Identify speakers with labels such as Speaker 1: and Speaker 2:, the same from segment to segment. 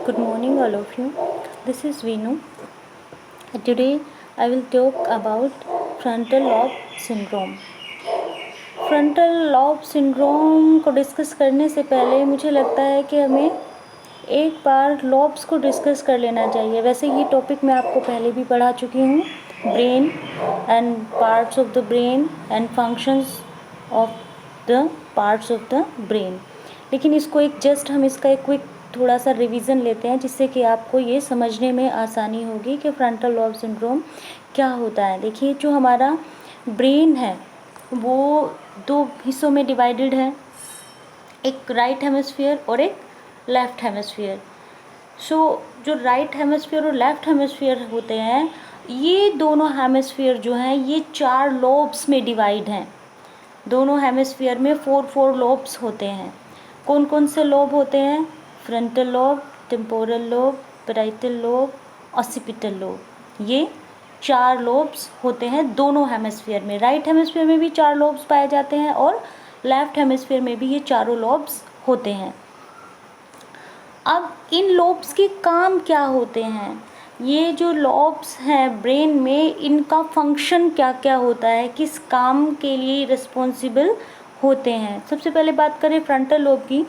Speaker 1: Good morning, all of you. This is Veenu. Today, I will talk about frontal lobe syndrome. Frontal lobe syndrome को discuss करने से पहले मुझे लगता है कि हमें एक बार लॉब्स को डिस्कस कर लेना चाहिए। वैसे ये टॉपिक मैं आपको पहले भी पढ़ा चुकी हूँ, brain and parts of the brain and functions of the parts of the brain, लेकिन इसको हम इसका एक क्विक थोड़ा सा रिवीजन लेते हैं जिससे कि आपको ये समझने में आसानी होगी कि फ्रंटल लॉब सिंड्रोम क्या होता है। देखिए, जो हमारा ब्रेन है वो दो हिस्सों में डिवाइडेड है, एक राइट हेमिस्फीयर और एक लेफ़्ट हेमिस्फीयर। जो राइट हेमिस्फीयर और लेफ़्ट हेमिस्फीयर होते हैं, ये दोनों हेमिस्फीयर जो हैं ये 4 लोब्स में डिवाइड हैं। दोनों हेमिस्फीयर में 4 लोब्स होते हैं। कौन कौन से लोब होते हैं? Frontal lobe, temporal lobe, parietal lobe, occipital lobe. ये 4 लोब्स होते हैं दोनों हेमिस्फीयर में। राइट हेमिस्फीयर में भी 4 लोब्स पाए जाते हैं और लेफ्ट हेमिस्फीयर में भी ये चारों लोब्स होते हैं। अब इन लोब्स के काम क्या होते हैं? ये जो लोब्स हैं ब्रेन में, इनका फंक्शन क्या क्या होता है, किस काम के लिए रिस्पॉन्सिबल होते हैं? सबसे पहले बात करें फ्रंटल लोब की,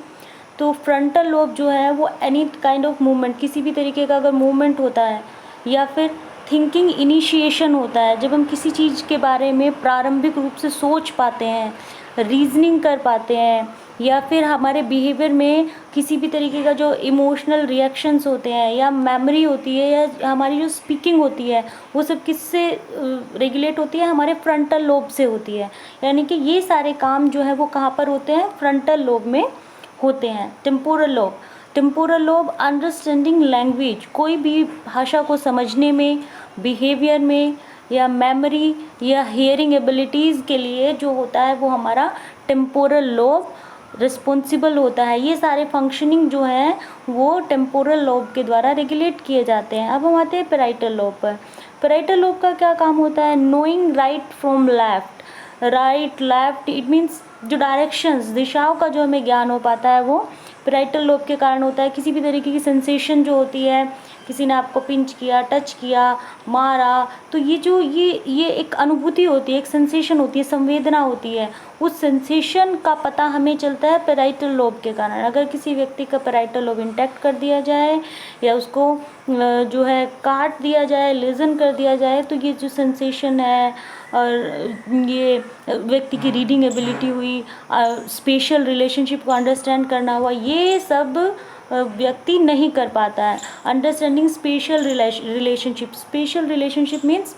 Speaker 1: तो फ्रंटल लोब जो है वो एनी काइंड ऑफ मूवमेंट, किसी भी तरीके का अगर मूवमेंट होता है या फिर थिंकिंग इनिशिएशन होता है, जब हम किसी चीज़ के बारे में प्रारंभिक रूप से सोच पाते हैं, रीजनिंग कर पाते हैं, या फिर हमारे बिहेवियर में किसी भी तरीके का जो इमोशनल रिएक्शंस होते हैं या मेमोरी होती है या हमारी जो स्पीकिंग होती है, वो सब किससे रेगुलेट होती है? हमारे फ्रंटल लोब से होती है। यानी कि ये सारे काम जो है वो कहाँ पर होते हैं? फ्रंटल लोब में होते हैं। टेम्पोरल लोब अंडरस्टैंडिंग लैंग्वेज, कोई भी भाषा को समझने में, बिहेवियर में या मेमोरी या हियरिंग एबिलिटीज़ के लिए जो होता है वो हमारा टेम्पोरल लोब रिस्पॉन्सिबल होता है। ये सारे फंक्शनिंग जो हैं वो टेम्पोरल लोब के द्वारा रेगुलेट किए जाते हैं। अब हम आते हैं पैराइटल लोब पर। पैराइटल लोब का क्या काम होता है? Knowing right from left, right left, it means जो डायरेक्शंस, दिशाओं का जो हमें ज्ञान हो पाता है वो पैराइटल लोब के कारण होता है। किसी भी तरीके की सेंसेशन जो होती है, किसी ने आपको पिंच किया, टच किया, मारा, तो ये एक अनुभूति होती है, एक सेंसेशन होती है, संवेदना होती है। उस सेंसेशन का पता हमें चलता है पैराइटल लोब के कारण। अगर किसी व्यक्ति का पैराइटल लोब इंटैक्ट कर दिया जाए या उसको जो है काट दिया जाए, लेजन कर दिया जाए, तो ये जो सेंसेशन है और ये व्यक्ति की रीडिंग एबिलिटी हुई, स्पेशल रिलेशनशिप को अंडरस्टैंड करना हुआ, ये सब व्यक्ति नहीं कर पाता है। अंडरस्टैंडिंग स्पेशल रिलेशनशिप मीन्स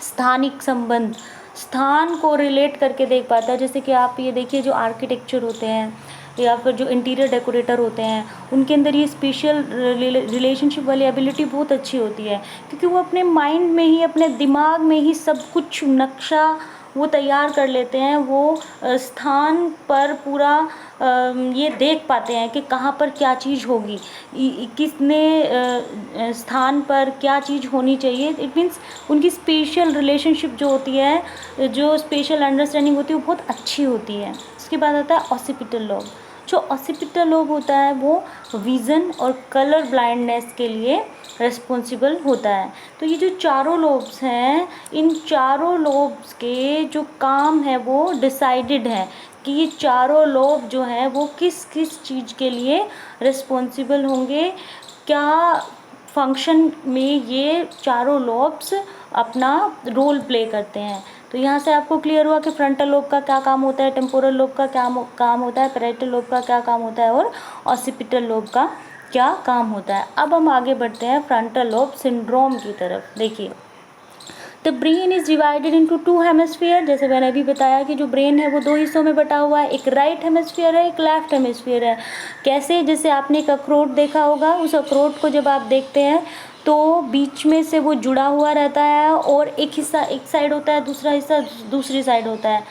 Speaker 1: स्थानिक संबंध, स्थान को रिलेट करके देख पाता है। जैसे कि आप ये देखिए, जो आर्किटेक्चर होते हैं या फिर जो इंटीरियर डेकोरेटर होते हैं, उनके अंदर ये स्पेशल रिलेशनशिप वाली एबिलिटी बहुत अच्छी होती है, क्योंकि वो अपने माइंड में ही, अपने दिमाग में ही सब कुछ नक्शा वो तैयार कर लेते हैं। वो स्थान पर पूरा ये देख पाते हैं कि कहाँ पर क्या चीज़ होगी, किसने स्थान पर क्या चीज़ होनी चाहिए। इट मीन्स उनकी स्पेशल रिलेशनशिप जो होती है, जो स्पेशल अंडरस्टैंडिंग होती है, वो बहुत अच्छी होती है। उसके बाद आता है ऑसिपिटल लोब। जो ऑसिपिटल लोब होता है वो विज़न और कलर ब्लाइंडनेस के लिए रिस्पॉन्सिबल होता है। तो ये जो चारों लोब्स हैं, इन चारों लोब्स के जो काम है वो डिसाइडेड है कि ये चारों लोब जो हैं वो किस किस चीज़ के लिए रिस्पॉन्सिबल होंगे, क्या फंक्शन में ये चारों लोब्स अपना रोल प्ले करते हैं। तो यहाँ से आपको क्लियर हुआ कि फ्रंटल लोब का क्या काम होता है, टेम्पोरल लोब का क्या काम होता है, पैराइटल लोब का क्या काम होता है और ऑसिपिटल लोब का क्या काम होता है। अब हम आगे बढ़ते हैं फ्रंटल लोब सिंड्रोम की तरफ। देखिए, the brain is divided into 2 hemisphere. जैसे मैंने अभी बताया कि जो ब्रेन है वो 2 हिस्सों में बटा हुआ है, एक राइट हेमिस्फीयर है, एक लेफ्ट हेमिस्फीयर है। कैसे? जैसे आपने एक अखरोट देखा होगा, उस अखरोट को जब आप देखते हैं तो बीच में से वो जुड़ा हुआ रहता है और एक हिस्सा एक साइड होता है, दूसरा हिस्सा दूसरी साइड होता है।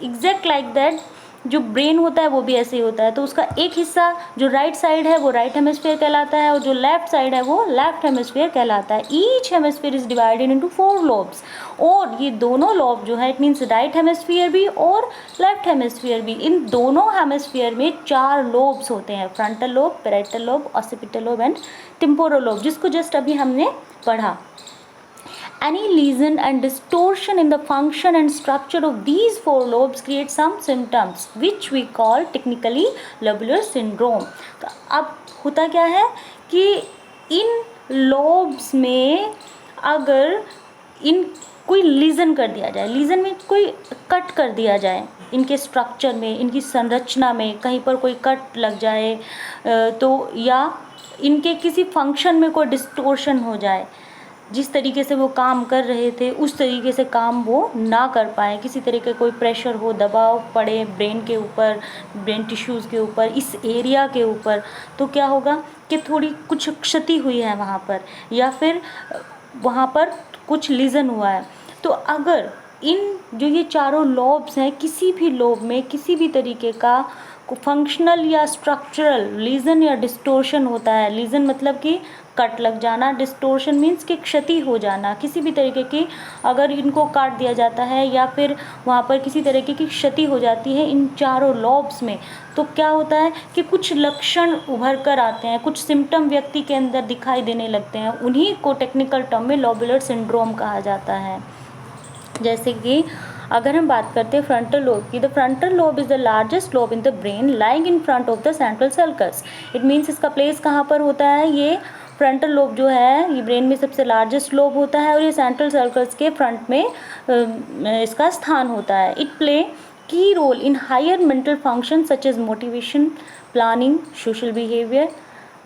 Speaker 1: एग्जैक्ट लाइक दैट जो ब्रेन होता है वो भी ऐसे ही होता है। तो उसका एक हिस्सा जो राइट साइड है वो राइट हेमिस्फीयर कहलाता है और जो लेफ्ट साइड है वो लेफ्ट हेमिस्फीयर कहलाता है। Each hemisphere is divided into 4 lobes, और ये दोनों लोब जो है इट मीन्स राइट हेमिस्फीयर भी और लेफ्ट हेमिस्फीयर भी, इन दोनों हेमिस्फीयर में 4 लोब्स होते हैं, frontal lobe, parietal lobe, occipital lobe and temporal lobe, जिसको जस्ट अभी हमने पढ़ा। Any lesion and distortion in the function and structure of these 4 lobes create some symptoms which we call technically lobular syndrome। तो अब होता क्या है कि इन lobes में अगर इन कोई लीजन कर दिया जाए, लीजन में कोई कट कर दिया जाए, इनके स्ट्रक्चर में, इनकी संरचना में कहीं पर कोई कट लग जाए तो, या इनके किसी फंक्शन में कोई डिस्टोर्शन हो जाए, जिस तरीके से वो काम कर रहे थे उस तरीके से काम वो ना कर पाए, किसी तरह का कोई प्रेशर हो, दबाव पड़े ब्रेन के ऊपर, ब्रेन टिश्यूज़ के ऊपर, इस एरिया के ऊपर, तो क्या होगा कि थोड़ी कुछ क्षति हुई है वहाँ पर, या फिर वहाँ पर कुछ लीजन हुआ है। तो अगर इन जो ये चारों लोब्स हैं, किसी भी लोब में किसी भी तरीके का फंक्शनल या स्ट्रक्चरल लीजन या डिस्टोर्शन होता है, लीजन मतलब कि कट लग जाना, डिस्टोर्शन मीन्स कि क्षति हो जाना, किसी भी तरीके की अगर इनको काट दिया जाता है या फिर वहाँ पर किसी तरीके की क्षति हो जाती है इन चारों लॉब्स में, तो क्या होता है कि कुछ लक्षण उभर कर आते हैं, कुछ सिम्टम व्यक्ति के अंदर दिखाई देने लगते हैं, उन्हीं को टेक्निकल टर्म में लोबुलर सिंड्रोम कहा जाता है। जैसे कि अगर हम बात करते हैं फ्रंटल लोब की, the frontal lobe is the largest lobe in the brain lying in front of the central sulcus. It means इसका प्लेस कहाँ पर होता है, ये फ्रंटल लोब जो है ये ब्रेन में सबसे लार्जेस्ट लोब होता है और ये सेंट्रल सर्कल्स के फ्रंट में इसका स्थान होता है। It play key role in higher mental function such as motivation, planning, social behaviour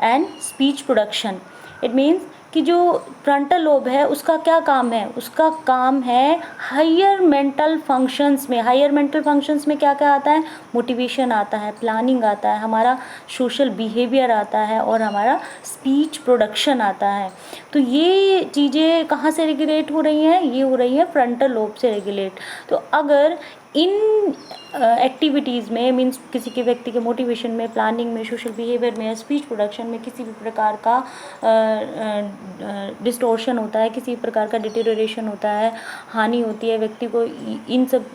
Speaker 1: and speech production. It means कि जो फ्रंटल लोब है उसका क्या काम है, उसका काम है हायर मेंटल फंक्शंस में, हायर मेंटल फंक्शंस में क्या क्या आता है, मोटिवेशन आता है, प्लानिंग आता है, हमारा सोशल बिहेवियर आता है और हमारा स्पीच प्रोडक्शन आता है। तो ये चीज़ें कहाँ से रेगुलेट हो रही हैं, ये हो रही है फ्रंटल लोब से रेगुलेट। तो अगर इन एक्टिविटीज़ में मीन्स किसी के व्यक्ति के मोटिवेशन में, प्लानिंग में, सोशल बिहेवियर में, स्पीच प्रोडक्शन में किसी भी प्रकार का डिस्टोर्शन होता है, किसी प्रकार का डिटेरियोरेशन होता है, हानि होती है, व्यक्ति को इन सब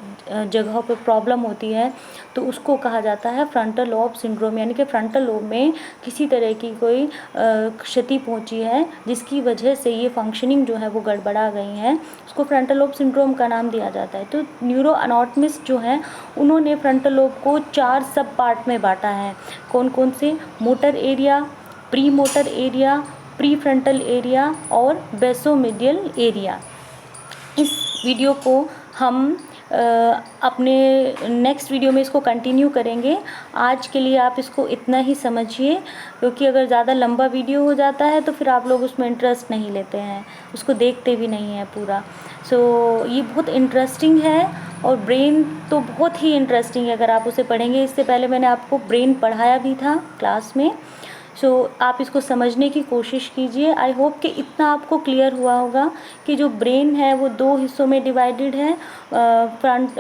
Speaker 1: जगहों पर प्रॉब्लम होती है, तो उसको कहा जाता है फ्रंटल लोब सिंड्रोम, यानी कि फ्रंटल लोब में किसी तरह की कोई क्षति पहुंची है जिसकी वजह से ये फंक्शनिंग जो है वो गड़बड़ा गई है, उसको फ्रंटल लोब सिंड्रोम का नाम दिया जाता है। तो न्यूरो एनाटॉमिस्ट जो हैं उन्होंने फ्रंटल लोब को 4 सब पार्ट में बांटा है। कौन कौन से, motor area, pre motor area, pre frontal area और बेसोमेडियल एरिया। इस वीडियो को हम अपने नेक्स्ट वीडियो में इसको कंटिन्यू करेंगे। आज के लिए आप इसको इतना ही समझिए, क्योंकि अगर ज़्यादा लंबा वीडियो हो जाता है तो फिर आप लोग उसमें इंटरेस्ट नहीं लेते हैं, उसको देखते भी नहीं हैं पूरा। ये बहुत इंटरेस्टिंग है और ब्रेन तो बहुत ही इंटरेस्टिंग है अगर आप उसे पढ़ेंगे। इससे पहले मैंने आपको ब्रेन पढ़ाया भी था क्लास में। आप इसको समझने की कोशिश कीजिए। आई होप कि इतना आपको क्लियर हुआ होगा कि जो ब्रेन है वो 2 हिस्सों में डिवाइडेड है, front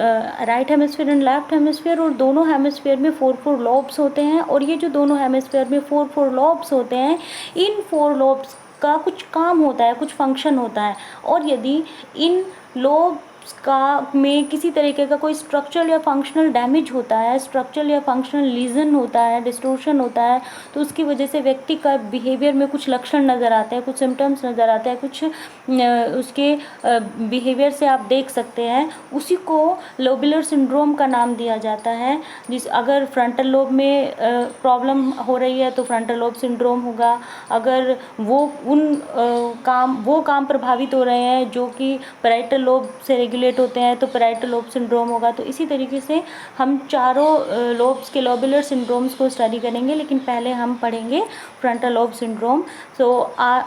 Speaker 1: right hemisphere and left hemisphere, और दोनों हेमिस्फीयर में 4 लॉब्स होते हैं। और ये जो दोनों हेमिस्फीयर में 4 लॉब्स होते हैं, इन 4 लॉब्स का कुछ काम होता है, कुछ फंक्शन होता है, और यदि इन लोब का में किसी तरीके का कोई स्ट्रक्चरल या फंक्शनल डैमेज होता है, स्ट्रक्चरल या फंक्शनल लीजन होता है, डिस्टोर्शन होता है, तो उसकी वजह से व्यक्ति का बिहेवियर में कुछ लक्षण नज़र आते हैं, कुछ सिम्टम्स नज़र आते हैं, कुछ उसके बिहेवियर से आप देख सकते हैं, उसी को लोबुलर सिंड्रोम का नाम दिया जाता है। अगर फ्रंटल लोब में प्रॉब्लम हो रही है तो फ्रंटल लोब सिंड्रोम होगा। अगर वो काम प्रभावित हो रहे हैं जो कि पैराइटल लोब से रेगुलेट होते हैं तो पैराइटल लोब सिंड्रोम होगा। तो इसी तरीके से हम चारों लोब्स के लोबुलर सिंड्रोम्स को स्टडी करेंगे, लेकिन पहले हम पढ़ेंगे फ्रंटल लोब सिंड्रोम।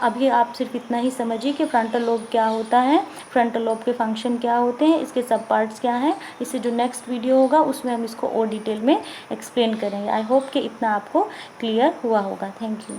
Speaker 1: अभी आप सिर्फ इतना ही समझिए कि फ्रंटल लोब क्या होता है, फ्रंटल लोब के फंक्शन क्या होते हैं, इसके सब पार्ट्स क्या हैं। इससे जो नेक्स्ट वीडियो होगा उसमें हम इसको और डिटेल में एक्सप्लेन करेंगे। आई होप कि इतना आपको क्लियर हुआ होगा। Thank you.